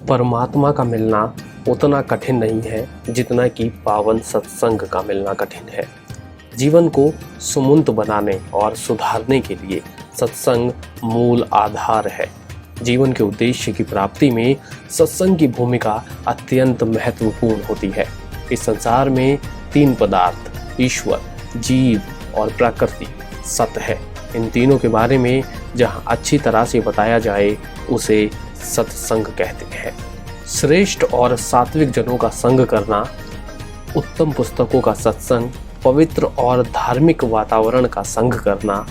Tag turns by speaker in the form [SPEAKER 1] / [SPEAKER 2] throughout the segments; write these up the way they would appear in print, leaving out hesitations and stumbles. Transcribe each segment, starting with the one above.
[SPEAKER 1] परमात्मा का मिलना उतना कठिन नहीं है जितना कि पावन सत्संग का मिलना कठिन है। जीवन को सुमंत बनाने और सुधारने के लिए सत्संग मूल आधार है। जीवन के उद्देश्य की प्राप्ति में सत्संग की भूमिका अत्यंत महत्वपूर्ण होती है। इस संसार में तीन पदार्थ, ईश्वर, जीव और प्रकृति, सत है। इन तीनों के बारे में जहाँ अच्छी तरह से बताया जाए उसे सत्संग कहते हैं। श्रेष्ठ और सात्विक जनों का संग करना, उत्तम पुस्तकों का सत्संग, पवित्र और धार्मिक वातावरण का संग करना,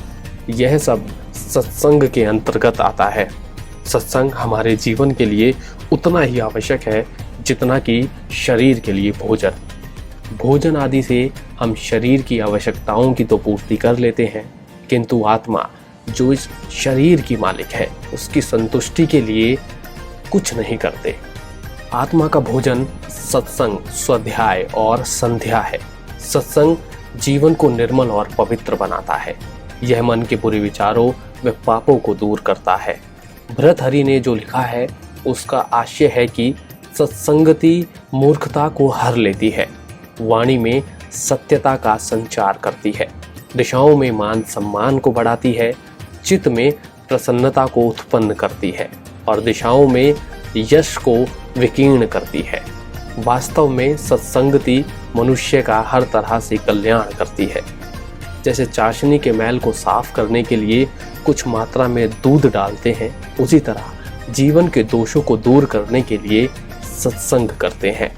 [SPEAKER 1] यह सब सत्संग के अंतर्गत आता है। सत्संग हमारे जीवन के लिए उतना ही आवश्यक है जितना कि शरीर के लिए भोजन। भोजन आदि से हम शरीर की आवश्यकताओं की तो पूर्ति कर लेते हैं, किंतु आत्मा जो इस शरीर की मालिक है उसकी संतुष्टि के लिए कुछ नहीं करते। आत्मा का भोजन सत्संग, स्वाध्याय और संध्या है। सत्संग जीवन को निर्मल और पवित्र बनाता है। यह मन के बुरे विचारों व पापों को दूर करता है। भर्तृहरि ने जो लिखा है उसका आशय है कि सत्संगति मूर्खता को हर लेती है, वाणी में सत्यता का संचार करती है, दिशाओं में मान सम्मान को बढ़ाती है, चित्त में प्रसन्नता को उत्पन्न करती है और दिशाओं में यश को विकीर्ण करती है। वास्तव में सत्संगति मनुष्य का हर तरह से कल्याण करती है। जैसे चाशनी के मैल को साफ करने के लिए कुछ मात्रा में दूध डालते हैं, उसी तरह जीवन के दोषों को दूर करने के लिए सत्संग करते हैं।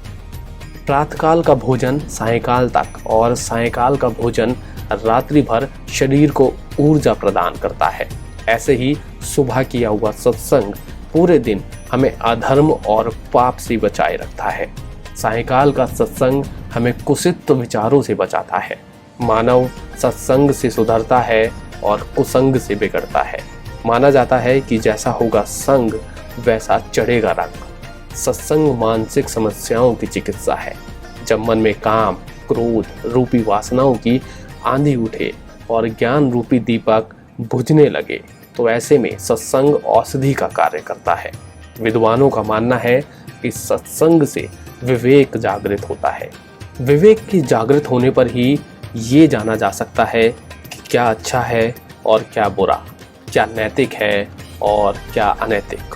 [SPEAKER 1] प्रातःकाल का भोजन सायंकाल तक और सायंकाल का भोजन रात्रि भर शरीर को ऊर्जा प्रदान करता है। ऐसे ही सुबह किया हुआ सत्संग पूरे दिन हमें अधर्म और पाप से बचाए रखता है। सायंकाल का सत्संग हमें कुसित विचारों से बचाता है। मानव सत्संग से सुधरता है और कुसंग से बिगड़ता है। माना जाता है कि जैसा होगा संग वैसा चढ़ेगा रंग। सत्संग मानसिक समस्याओं की चिकित्सा है। जब मन में काम, क्रोध रूपी वासनाओं की आंधी उठे और ज्ञान रूपी दीपक बुझने लगे, तो ऐसे में सत्संग औषधि का कार्य करता है। विद्वानों का मानना है कि सत्संग से विवेक जागृत होता है। विवेक की जागृत होने पर ही ये जाना जा सकता है कि क्या अच्छा है और क्या बुरा, क्या नैतिक है और क्या अनैतिक।